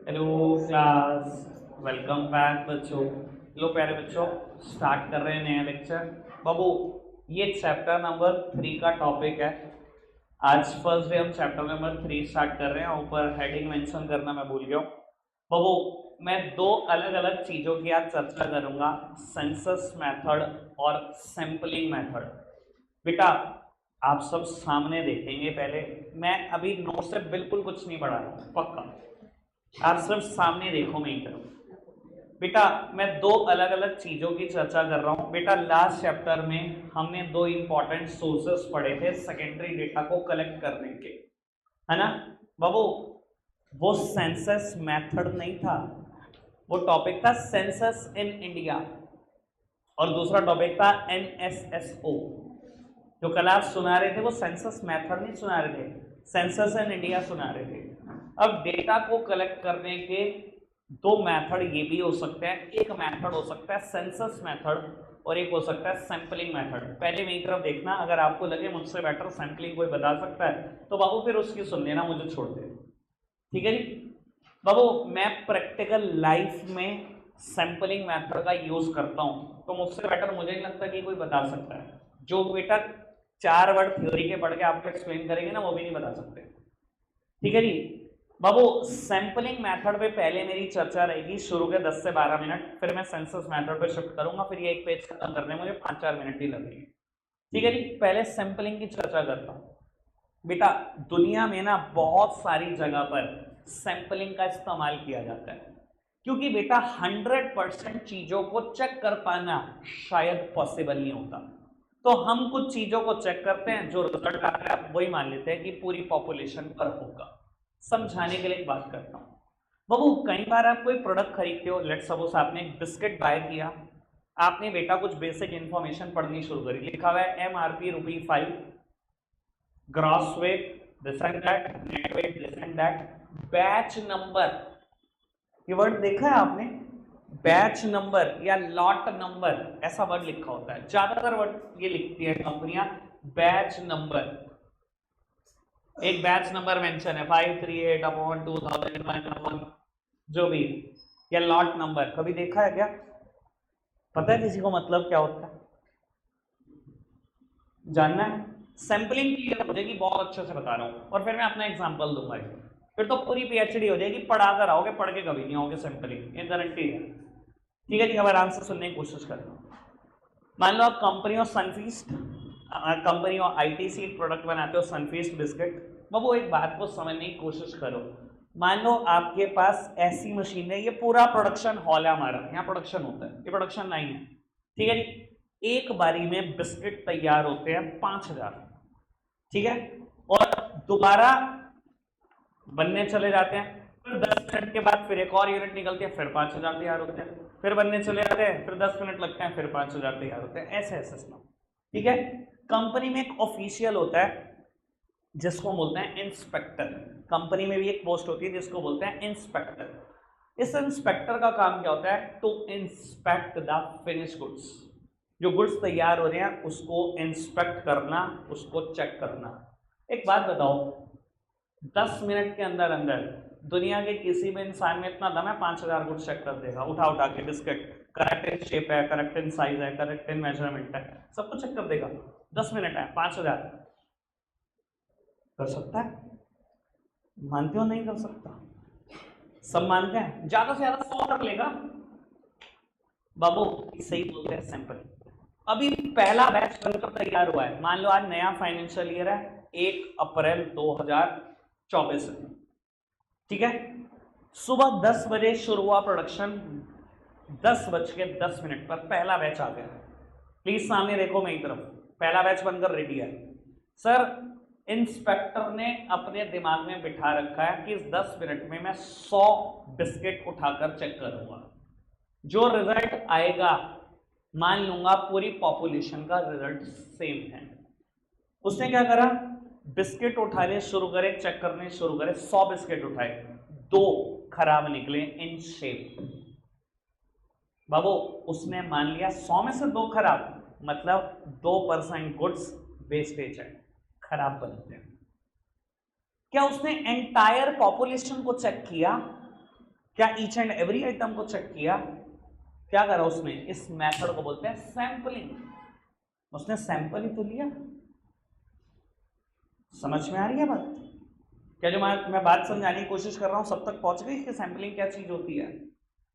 Hello class, welcome back बच्चों। लो प्यारे बच्चों, स्टार्ट कर रहे हैं नया लेक्चर। बाबू, ये चैप्टर नंबर 3 का टॉपिक है। आज फर्स्ट डे हम चैप्टर नंबर 3 स्टार्ट कर रहे हैं। ऊपर हेडिंग मेंशन करना मैं भूल गया हूँ। बाबू, मैं दो अलग अलग चीजों की आज चर्चा करूंगा, सेंसस मेथड और सैंपलिंग मेथड। बेटा, आप सब सामने देखेंगे। पहले मैं अभी नोट से बिल्कुल कुछ नहीं पढ़ा रहा हूं, पक्का। आप सिर्फ सामने देखो मेरी तरफ। बेटा, मैं दो अलग अलग चीजों की चर्चा कर रहा हूं। बेटा, लास्ट चैप्टर में हमने दो इंपॉर्टेंट सोर्सेस पढ़े थे सेकेंडरी डेटा को कलेक्ट करने के, है ना बाबू। वो सेंसस मेथड नहीं था, वो टॉपिक था सेंसस इन इंडिया, और दूसरा टॉपिक था एनएसएसओ। जो कल आप सुना रहे थे वो सेंसस मेथड नहीं सुना रहे थे, सेंसस इन इंडिया सुना रहे थे। अब डेटा को कलेक्ट करने के दो मेथड ये भी हो सकते हैं। एक मेथड हो सकता है सेंसस मेथड और एक हो सकता है सैंपलिंग मेथड। पहले मेरी तरफ देखना, अगर आपको लगे मुझसे बेटर सैंपलिंग कोई बता सकता है तो बाबू फिर उसकी सुन लेना, मुझे छोड़ दे। ठीक है जी बाबू, मैं प्रैक्टिकल लाइफ में सैंपलिंग मेथड का यूज करता हूं, तो मुझसे बेटर मुझे नहीं लगता कि कोई बता सकता है। जो बेटा 4 वर्ड थ्योरी के पढ़ के आपको एक्सप्लेन करेंगे ना, वो भी नहीं बता सकते। ठीक है जी बाबू, सैंपलिंग मेथड पे पहले मेरी चर्चा रहेगी शुरू के 10 से 12 मिनट, फिर मैं सेंसस मेथड पे शिफ्ट करूंगा। फिर ये एक पेज खत्म करने में मुझे 5-4 मिनट ही लगेंगे। ठीक है जी, पहले सैंपलिंग की चर्चा करता हूं। बेटा, दुनिया में ना बहुत सारी जगह पर सैंपलिंग का इस्तेमाल किया जाता है, क्योंकि बेटा 100% चीजों को चेक कर पाना शायद पॉसिबल नहीं होता। तो हम कुछ चीजों को चेक करते हैं, जो रिजल्ट आ रहा है वही मान लेते हैं कि पूरी पॉपुलेशन पर होगा। समझाने के लिए एक बात करता हूं बाबू, कई बार आप कोई प्रोडक्ट खरीदते हो। लेट्स सपोज आपने एक बिस्किट बाय किया, आपने बेटा कुछ बेसिक इंफॉर्मेशन पढ़नी शुरू करी। लिखा हुआ है MRP ₹5, gross weight this and that, net weight this and that, batch number. ये वर्ड देखा है आपने? बैच नंबर या लॉट नंबर ऐसा वर्ड लिखा होता है। ज्यादातर वर्ड ये लिखती है कंपनियां, बैच नंबर। एक बैच नंबर मेंशन है 538/2001, जो भी, या लॉट नंबर। कभी देखा है क्या? पता है किसी को मतलब क्या होता है? जानना है? सैंपलिंग क्लियर हो जाएगी, बहुत अच्छे से बता रहा हूं, और फिर मैं अपना एग्जांपल दूंगा। फिर तो पूरी पीएचडी हो जाएगी। पढ़ा कर आओगे, पढ़ के कभी नहीं आओगे सैंपलिंग, ये गारंटी है। ठीक है जी, अब आराम से सुनने की कोशिश करना। मान लो आप company of Sunfeast, company of ITC product बनाते हो, सनफीस्ट बिस्किट। बाबू, एक बात को समझने की कोशिश करो। मान लो आपके पास ऐसी मशीन है, ये पूरा प्रोडक्शन हॉल है हमारा, यहाँ प्रोडक्शन होता है, ये प्रोडक्शन लाइन है। ठीक है जी, एक बारी में बिस्किट तैयार होते हैं 5000। ठीक है, और दोबारा बनने चले जाते हैं। फिर 10 मिनट के बाद फिर एक और यूनिट निकलती है, फिर 5000 तैयार होते हैं। फिर बनने चले जाते हैं, फिर 10 मिनट लगते हैं, फिर 5000 तैयार होते हैं। ऐसे ऐसे सिस्टम। ठीक है, कंपनी में एक ऑफिशियल होता है जिसको बोलते हैं इंस्पेक्टर। कंपनी में भी एक पोस्ट होती है जिसको बोलते हैं इंस्पेक्टर। इस इंस्पेक्टर का काम क्या होता है? To inspect the finish goods. जो गुड्स तैयार हो रहे हैं उसको इंस्पेक्ट करना, उसको चेक करना। एक बात बताओ, 10 मिनट के अंदर अंदर दुनिया के किसी भी इंसान में इतना दम है 5000 गुड्स चेक कर देगा, उठा उठा के बिस्किट। करेक्ट इन शेप है, करेक्ट इन साइज है, करेक्ट इन मेजरमेंट है, सब कुछ चेक कर देगा। 10 मिनट है, 5000 कर सकता है? मानते हो नहीं कर सकता? सब मानते हैं, ज्यादा से ज्यादा 100 कर लेगा। बाबू, सही बोलते हैं सैंपल। अभी पहला बैच बनकर तैयार हुआ है। मान लो आज नया फाइनेंशियल ईयर है, 1 अप्रैल 2024 है। ठीक है, सुबह 10 बजे शुरू हुआ प्रोडक्शन, 10:10 पर पहला बैच आ गया। प्लीज सामने देखो मेरी तरफ, पहला बैच बनकर रेडी है। सर, इंस्पेक्टर ने अपने दिमाग में बिठा रखा है कि इस 10 मिनट में मैं 100 बिस्किट उठाकर चेक करूंगा। जो रिजल्ट आएगा, मान लूंगा पूरी पॉपुलेशन का रिजल्ट सेम है। उसने क्या करा? बिस्किट उठाने शुरू करे, चेक करने शुरू करे। 100 बिस्किट उठाए, 2 खराब निकले इन शेप। बाबू, उसने मान लिया 100 में से 2 खराब, मतलब 2% गुड्स वेस्टेज है, खराब बनते हैं। क्या उसने एंटायर पॉपुलेशन को चेक किया? क्या ईच एंड एवरी आइटम को चेक किया? क्या करा उसने? इस मेथड को बोलते हैं सैंपलिंग। उसने सैंपल ही तो लिया। समझ में आ रही है बात? क्या जो मैं बात समझाने की कोशिश कर रहा हूं सब तक पहुंच गई कि सैंपलिंग क्या चीज होती है?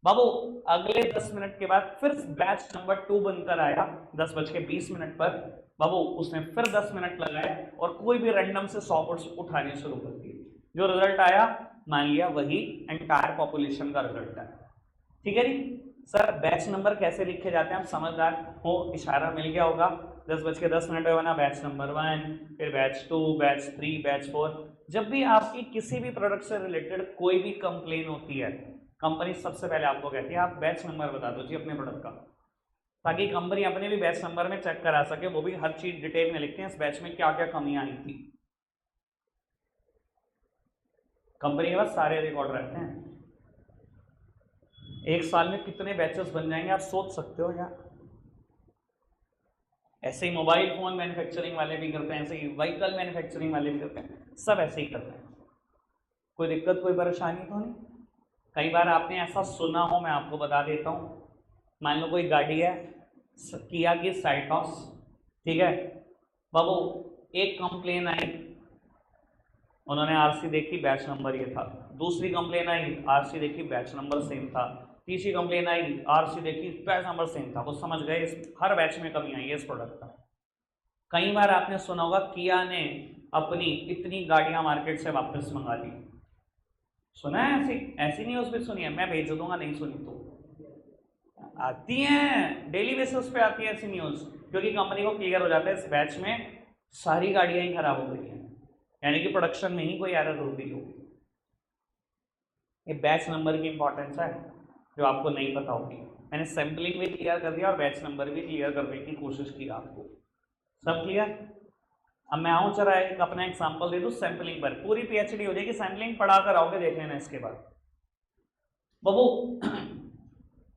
बाबू अगले 10 मिनट के बाद फिर बैच नंबर 2 बनकर आया 10:20 पर। बाबू उसने फिर 10 मिनट लगाए और कोई भी रैंडम से 100 पुट्स उठाने शुरू कर दिए। जो रिजल्ट आया मान लिया वही एंटायर पॉपुलेशन का रिजल्ट है। ठीक है जी। सर बैच नंबर कैसे लिखे जाते हैं? आप समझदार हो, इशारा मिल गया होगा। 10:10 पे बना बैच नंबर 1, फिर बैच 2, बैच 3, बैच 4। जब भी आपकी किसी भी प्रोडक्ट से रिलेटेड कोई भी कंप्लेन होती है, कंपनी सबसे पहले आपको कहती है आप बैच नंबर बता दो जी अपने प्रोडक्ट का, ताकि कंपनी अपने भी बैच नंबर में चेक करा सके। वो भी हर चीज डिटेल में लिखते हैं, इस बैच में क्या क्या कमियां आई थी। कंपनी के पास सारे रिकॉर्ड रहते हैं। एक साल में कितने बैचेस बन जाएंगे आप सोच सकते हो यार। ऐसे ही मोबाइल फोन मैन्युफैक्चरिंग वाले भी करते हैं, ऐसे ही व्हीकल मैन्युफैक्चरिंग वाले भी करते हैं, सब ऐसे ही करते हैं। कोई दिक्कत कोई परेशानी तो नहीं? कई बार आपने ऐसा सुना हो, मैं आपको बता देता हूँ। मान लो कोई गाड़ी है किया की साइटॉस, ठीक है बाबू, एक कंप्लेन आई, उन्होंने आरसी देखी बैच नंबर ये था। दूसरी कंप्लेन आई, आरसी देखी बैच नंबर सेम था। तीसरी कंप्लेन आई, आरसी देखी बैच नंबर सेम था। वो समझ गए हर बैच में कमी आई है इस प्रोडक्ट का। कई बार आपने सुना होगा किया ने अपनी इतनी गाड़ियां मार्केट से वापस मंगा ली। सुना है? ऐसी न्यूज़ भी सुनी है? मैं भेज दूंगा, नहीं सुनी तो। आती हैं, डेली बेसिस पे आती है ऐसी न्यूज़, क्योंकि कंपनी को क्लियर हो जाता है इस बैच में सारी गाड़ियां ही खराब हो गई हैं, यानी कि प्रोडक्शन में ही कोई एरर हो गई हो। ये बैच नंबर की इंपॉर्टेंस है जो आपको नहीं पता होगी। मैंने सैम्पलिंग भी क्लियर कर दिया और बैच नंबर भी क्लियर करने की कोशिश की आपको। सब क्लियर? अब मैं आऊँ जरा एक अपना एग्जांपल दे दूँ सैम्पलिंग पर, पूरी पीएचडी हो जाएगी। सैम्पलिंग पढ़ा कर आओगे, देख लेना इसके बाद। बाबू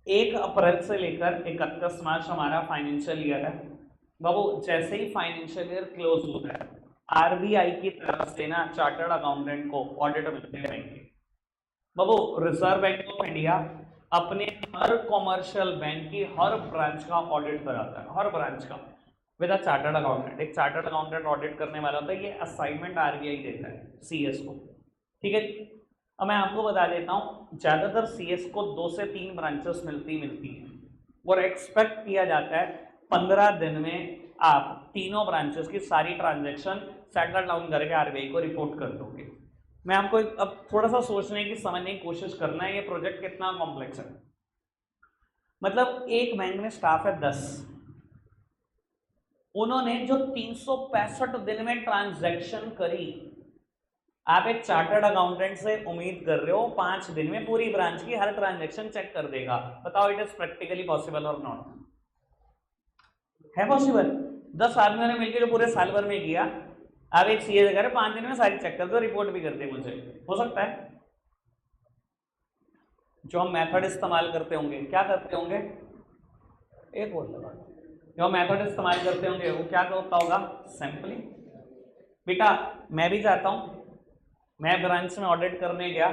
1 अप्रैल से लेकर 31 मार्च हमारा फाइनेंशियल ईयर है। बाबू जैसे ही फाइनेंशियल ईयर क्लोज होता है, आरबीआई की तरफ से ना चार्टर्ड अकाउंटेंट को ऑडिट मिलते रहेंगे। बाबू रिजर्व बैंक ऑफ इंडिया अपने हर कॉमर्शियल बैंक की हर ब्रांच का ऑडिट कराता है, हर ब्रांच का विद अ चार्टर्ड अकाउंटेंट। एक चार्टर्ड अकाउंटेंट ऑडिट करने वाला होता है, ये असाइनमेंट आरबीआई देता है सीएस को। ठीक है। अब मैं आपको बता देता हूँ, ज्यादातर सीएस को 2 से 3 ब्रांचेस मिलती हैं और एक्सपेक्ट किया जाता है 15 दिन में आप तीनों ब्रांचेस की सारी ट्रांजेक्शन सेटल डाउन करके आरबीआई को रिपोर्ट कर दोगे। मैं आपको अब थोड़ा सा सोचने की समझने की कोशिश करना है ये प्रोजेक्ट कितना कॉम्प्लेक्स है। मतलब एक बैंक में स्टाफ है 10, उन्होंने जो 365 दिन में ट्रांजैक्शन करी, आप एक चार्टर्ड अकाउंटेंट से उम्मीद कर रहे हो 5 दिन में पूरी ब्रांच की हर ट्रांजैक्शन चेक कर देगा? बताओ इट इज प्रैक्टिकली पॉसिबल और नॉट? है पॉसिबल? 10 आदमियों ने मिलकर जो पूरे साल भर में किया, आप एक सीए करें 5 दिन में सारी चेक कर दो, रिपोर्ट भी कर दे मुझे, हो सकता है? जो हम मेथड इस्तेमाल करते होंगे, क्या करते होंगे? एक और लगा, जो मेथड इस्तेमाल करते होंगे वो क्या होता होगा? सैंपलिंग। बेटा मैं भी चाहता हूं, मैं ब्रांच में ऑडिट करने गया,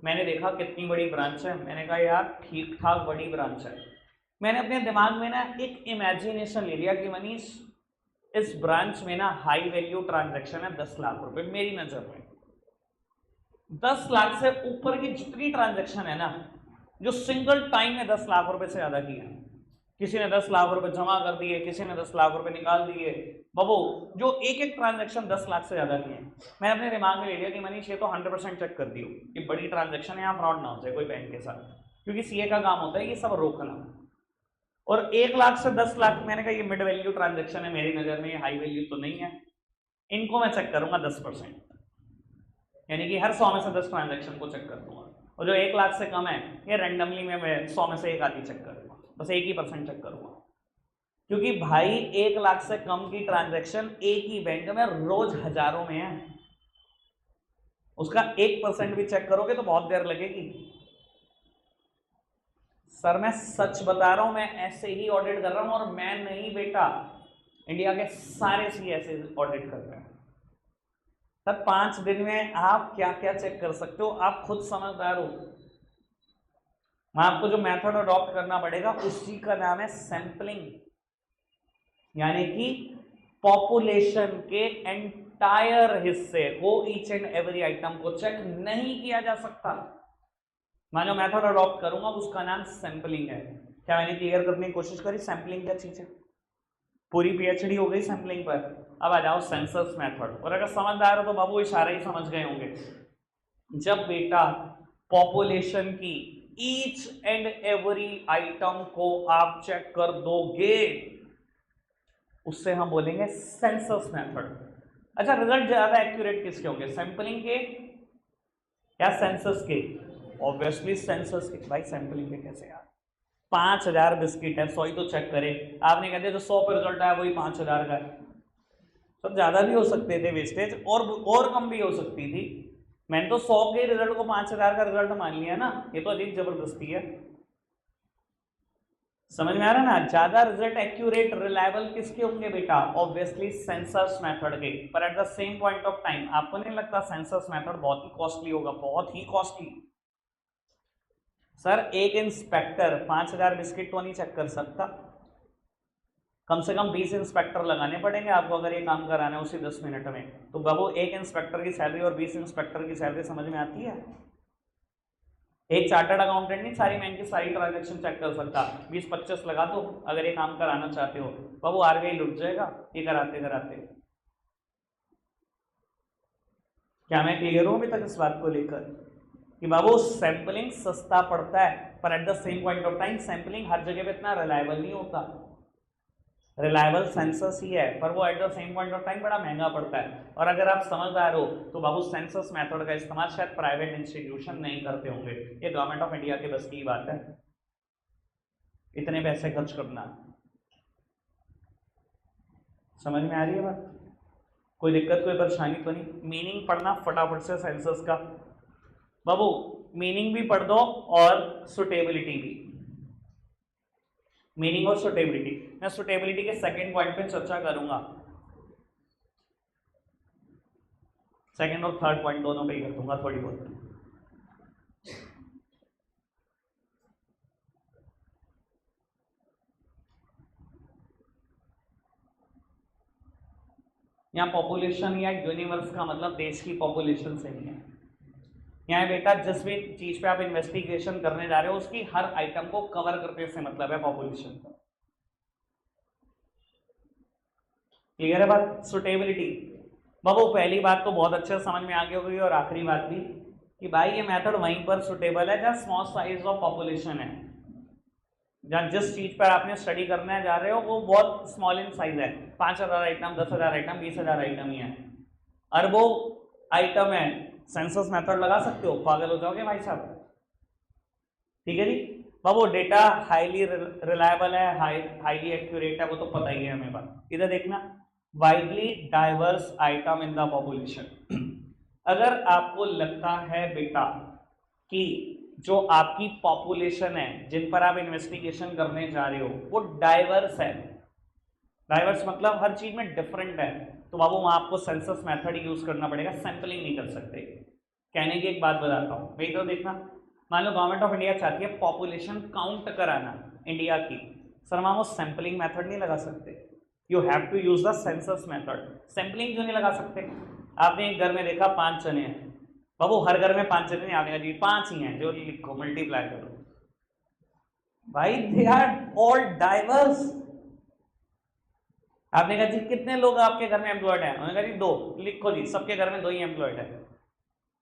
मैंने देखा कितनी बड़ी ब्रांच है, मैंने कहा यार ठीक ठाक बड़ी ब्रांच है। मैंने अपने दिमाग में ना एक इमेजिनेशन ले लिया कि मनीष इस ब्रांच में ना हाई वैल्यू ट्रांजैक्शन है 10 लाख रुपए मेरी नजर में। 10 लाख से ऊपर की जितनी ट्रांजैक्शन है ना, जो सिंगल टाइम में 10 लाख रुपए से ज्यादा की है, किसी ने 10 लाख रुपए जमा कर दिए, किसी ने 10 लाख रुपए निकाल दिए, बाबू जो एक एक ट्रांजैक्शन 10 लाख से ज्यादा की है, मैंने अपने दिमाग में ले लिया कि मनीष ये तो 100% चेक कर दियो कि बड़ी ट्रांजैक्शन है, यहाँ फ्रॉड ना हो जाए कोई बैंक के साथ, क्योंकि सीए का काम होता है ये सब रोकना। और 1 लाख से 10 लाख मैंने कहा ये मिड वैल्यू ट्रांजैक्शन है मेरी नजर में, ये हाई वैल्यू तो नहीं है, इनको मैं चेक करूंगा 10%, यानी कि हर 100 में से 10 ट्रांजैक्शन को चेक कर दूंगा। और जो 1 लाख से कम है ये रैंडमली मैं 100 में से एक आधी चेक करूंगा, बस 1% चेक करूंगा, क्योंकि भाई 1 लाख से कम की ट्रांजैक्शन एक ही बैंक में रोज हजारों में है, उसका 1% भी चेक करोगे तो बहुत देर लगेगी। सर मैं सच बता रहा हूं, मैं ऐसे ही ऑडिट कर रहा हूं, और मैं नहीं बेटा, इंडिया के सारे सी ऐसे ऑडिट कर रहे हैं। सर 5 दिन में आप क्या क्या चेक कर सकते हो, आप खुद समझदार हो। मैं आपको जो मेथड अडॉप्ट करना पड़ेगा उसी का नाम है सैंपलिंग, यानी कि पॉपुलेशन के एंटायर हिस्से को, ईच एंड एवरी आइटम को चेक नहीं किया जा सकता। मैं जो मेथड अडॉप्ट करूंगा उसका नाम सैंपलिंग है। क्या मैंने क्लियर करने की कोशिश करी सैंपलिंग क्या चीज है? पूरी पीएचडी हो गई सैंपलिंग पर। अब आ जाओ सेंसस मेथड। और अगर समझदार हो तो बाबू इशारा ही समझ गए होंगे। जब बेटा पॉपुलेशन की ईच एंड एवरी आइटम को आप चेक कर दोगे उससे हम बोलेंगे सेंसस मेथड। अच्छा, रिजल्ट ज्यादा एक्यूरेट किसके होंगे, सैंपलिंग के या सेंसस के? ऑब्वियसली सेंसस के। भाई सैंपलिंग के कैसे यार, 5000 बिस्किट है, 100 ही तो चेक करे। आपने कहते जो 100 पे रिजल्ट आया वही 5000 का है। सब ज्यादा भी हो सकते थे वेस्टेज, और कम भी हो सकती थी। मैंने तो 100 के रिजल्ट को 5000 का रिजल्ट मान लिया ना, ये तो अजीब जबरदस्ती है। समझ में आ रहा है ना? ज्यादा रिजल्ट एक्यूरेट रिलायबल किसके होंगे बेटा? ऑब्वियसली सेंसस मेथड के। पर at the same point of time आपको नहीं लगता सेंसस मेथड बहुत ही कॉस्टली होगा? बहुत ही कॉस्टली। सर एक इंस्पेक्टर 5000 बिस्किट तो नहीं चेक कर सकता, कम से कम 20 इंस्पेक्टर लगाने पड़ेंगे आपको अगर ये काम कराना है उसी 10 मिनट में। तो बाबू एक इंस्पेक्टर की सैलरी और 20 इंस्पेक्टर की सैलरी समझ में आती है? एक चार्टर्ड अकाउंटेंट नहीं सारी बैंक की सारी ट्रांजेक्शन चेक कर सकता। 20-25 लगा दो अगर ये काम कराना चाहते हो, बाबू आरबीआई लुट जाएगा ये कराते कराते। क्या मैं क्लियर हूं अभी तक इस बात को लेकर कि बाबू सैंपलिंग सस्ता पड़ता है, पर at the same point of time sampling हर जगह पे इतना रिलायबल नहीं होता। रिलायबल सेंसस ही है पर वो eight the same point of time बड़ा महंगा पड़ता है। और अगर आप समझदार हो तो बाबू सेंसस मेथड का इस्तेमाल शायद प्राइवेट इंस्टीट्यूशन नहीं करते होंगे, ये गवर्नमेंट ऑफ इंडिया के बस की बात है इतने पैसे खर्च करना। समझ में आ रही है बात? कोई दिक्कत कोई परेशानी तो नहीं? मीनिंग पढ़ना फटाफट से सेंसस का बाबू, मीनिंग भी पढ़ दो और सुटेबिलिटी भी। मीनिंग और सुटेबिलिटी, मैं सुटेबिलिटी के सेकंड पॉइंट पे चर्चा करूंगा, सेकंड और थर्ड पॉइंट दोनों पे ही कर दूंगा थोड़ी बहुत। यहाँ पॉपुलेशन या यूनिवर्स का मतलब देश की पॉपुलेशन से नहीं है। यहाँ बेटा जिस भी चीज पे आप इन्वेस्टिगेशन करने जा रहे हो उसकी हर आइटम को कवर करने से मतलब है पॉपुलेशन का। क्लियर है बात? सुटेबिलिटी बाबू पहली बात तो बहुत अच्छे से समझ में आ गई होगी, और आखिरी बात भी कि भाई ये मेथड वहीं पर सुटेबल है जहाँ स्मॉल साइज ऑफ पॉपुलेशन है, जहाँ जिस चीज पर आपने स्टडी करने जा रहे हो वो बहुत स्मॉल इन साइज है। 5000 आइटम, 10,000 आइटम, 20,000 आइटम ही है, अरबों आइटम है, सेंसस मेथड लगा सकते हो? पागल हो जाओगे भाई साहब। ठीक है जी बाबू, डेटा हाईली रिलायबल है, हाईली एक्यूरेट है, वो तो पता ही है हमें बात। इधर देखना, widely diverse item in the population. अगर आपको लगता है बेटा कि जो आपकी पॉपुलेशन है जिन पर आप इन्वेस्टिगेशन करने जा रहे हो वो डाइवर्स है, डाइवर्स मतलब हर चीज में डिफरेंट है, तो बाबू वहां आपको सेंसस मेथड यूज करना पड़ेगा, सैंपलिंग नहीं कर सकते। कहने की एक बात बताता हूं, वही तो देखना, मान लो गवर्नमेंट ऑफ इंडिया चाहती है पॉपुलेशन काउंट कराना इंडिया की, सर वहां वो सैंपलिंग मेथड नहीं लगा सकते, you have to use the census method. Sampling क्यों नहीं लगा सकते? आपने एक घर में देखा 5 जने हैं, बाबू हर घर में 5 जने नहीं आने जी, 5 ही हैं, जो लिखो मल्टीप्लाई करो भाई, दे आर ऑल डाइवर्स। आपने कहा जी कितने लोग आपके घर में एम्प्लॉयड हैं? उन्होंने कहा जी 2, लिखो जी सबके घर में 2 ही एम्प्लॉयड है।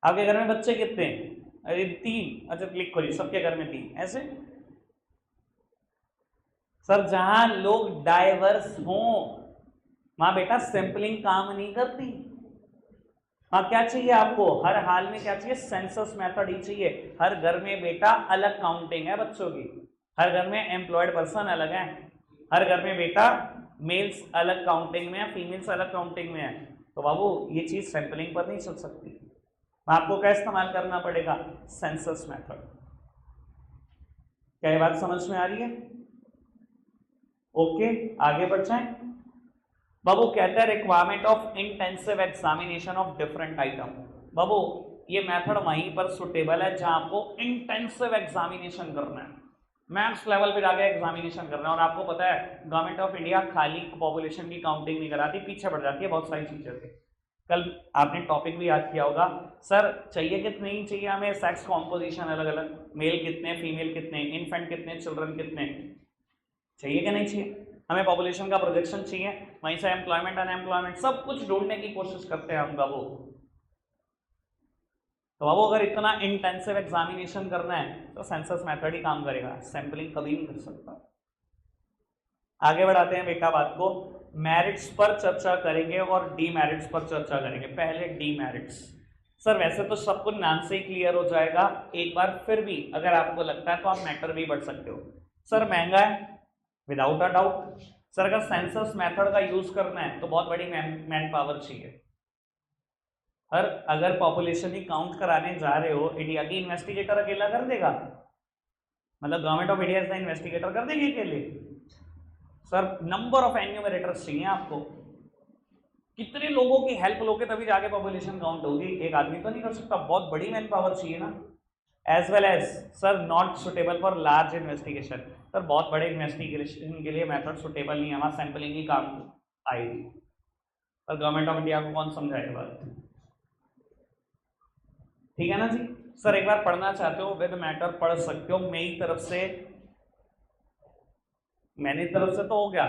आपके घर में बच्चे कितने? अरे 3, अच्छा लिखो जी सबके घर में 3। ऐसे सर जहां लोग डाइवर्स हों वहां बेटा सैंपलिंग काम नहीं करती। हाँ क्या चाहिए आपको? हर हाल में क्या चाहिए? सेंसस मेथड ही चाहिए। हर घर में बेटा अलग काउंटिंग है बच्चों की, हर घर में एम्प्लॉयड पर्सन अलग है, हर घर में बेटा मेल्स अलग काउंटिंग में है, फीमेल्स अलग काउंटिंग में है। तो बाबू ये चीज सैंपलिंग पर नहीं चल सकती, आपको क्या इस्तेमाल करना पड़ेगा? Census method. क्या ये बात समझ में आ रही है? ओके आगे बढ़ जाएं। बाबू कहते हैं requirement of intensive examination of different item. बाबू ये मेथड वहीं पर सुटेबल है जहां आपको इंटेंसिव एग्जामिनेशन करना है, मैथ्स लेवल पे जाके एग्जामिनेशन करना है। और आपको पता है गवर्नमेंट ऑफ इंडिया खाली पॉपुलेशन की काउंटिंग नहीं कराती, पीछे बढ़ जाती है बहुत सारी चीजें से। कल आपने टॉपिक भी याद किया होगा, सर चाहिए कितने ही चाहिए हमें सेक्स कॉम्पोजिशन अलग अलग, मेल कितने, फीमेल कितने, इन्फेंट कितने, चिल्ड्रन कितने, चाहिए कि नहीं चाहिए? हमें पॉपुलेशन का प्रोजेक्शन चाहिए, वहीं से एम्प्लॉयमेंट अनएम्प्लॉयमेंट सब कुछ ढूंढने की कोशिश करते हैं हम बाबू। तो बाबू अगर इतना इंटेंसिव एग्जामिनेशन करना है तो सेंसस मेथड ही काम करेगा, सैंपलिंग कभी नहीं कर सकता। आगे बढ़ाते हैं बेटा बात को, मेरिट्स पर चर्चा करेंगे और डीमेरिट्स पर चर्चा करेंगे। पहले डीमेरिट्स। सर वैसे तो सब कुछ नाम से ही क्लियर हो जाएगा, एक बार फिर भी अगर आपको लगता है तो आप मैटर भी बढ़ सकते हो। सर महंगा है, विदाउट अ डाउट। सर अगर सेंसस मेथड का यूज करना है तो बहुत बड़ी मैन पावर चाहिए। सर अगर पॉपुलेशन ही काउंट कराने जा रहे हो, इंडिया की इन्वेस्टिगेटर अकेला कर देगा? मतलब गवर्नमेंट ऑफ इंडिया ऐसा इन्वेस्टिगेटर कर देगी अकेले? सर नंबर ऑफ एन्यूमरेटर्स चाहिए आपको, कितने लोगों की हेल्प लोगे तभी जाके पॉपुलेशन काउंट होगी, एक आदमी तो नहीं कर सकता, बहुत बड़ी मैन पावर चाहिए ना। As well as sir not suitable for large investigation. Sir बहुत बड़े इन्वेस्टिगेशन के लिए मेथड सुटेबल नहीं है, हमारा सैंपलिंग ही काम आएगी। पर गवर्नमेंट ऑफ इंडिया को कौन समझाएगा बात? ठीक है ना जी। सर एक बार पढ़ना चाहते हो विद मैटर पढ़ सकते हो, मेरी तरफ से, मैंने तरफ से तो हो गया,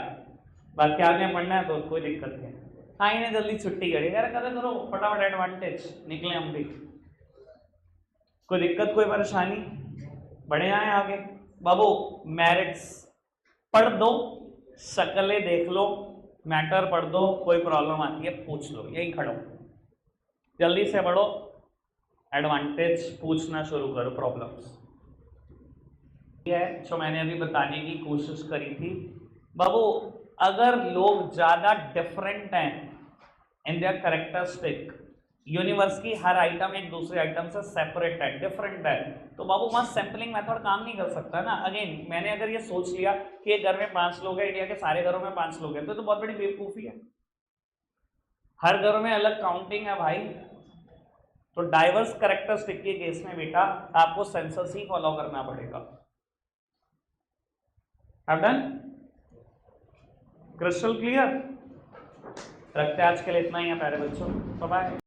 बाकी आगे पढ़ना है तो कोई दिक्कत नहीं। हाँ इन्हें जल्दी छुट्टी करी यार, करो फटाफट एडवांटेज निकले हम भी, कोई दिक्कत कोई परेशानी, बढ़े आए आगे। बाबू मेरिट्स पढ़ दो, शक्लें देख लो, मैटर पढ़ दो, कोई प्रॉब्लम आती है पूछ लो, यही खड़ो, जल्दी से पढ़ो, एडवांटेज पूछना शुरू करो, प्रॉब्लम्स है जो मैंने अभी बताने की कोशिश करी थी। बाबू अगर लोग ज्यादा डिफरेंट हैं इन देयर कैरेक्टरिस्टिक, यूनिवर्स की हर आइटम एक दूसरे आइटम से सेपरेट है, डिफरेंट है, तो बाबू वहां सैंपलिंग मेथड काम नहीं कर सकता ना। अगेन मैंने अगर ये सोच लिया कि एक घर में 5 लोग हैं, इंडिया के सारे घरों में 5 लोग हैं, तो बहुत बड़ी बेवकूफी है। हर घर में अलग काउंटिंग है भाई। तो डाइवर्स कैरेक्टरिस्टिक के केस में बेटा आपको सेंसस ही फॉलो करना पड़ेगा। डन? Crystal clear? रखते हैं आज के लिए इतना ही है प्यारे बच्चों, बाय बाय।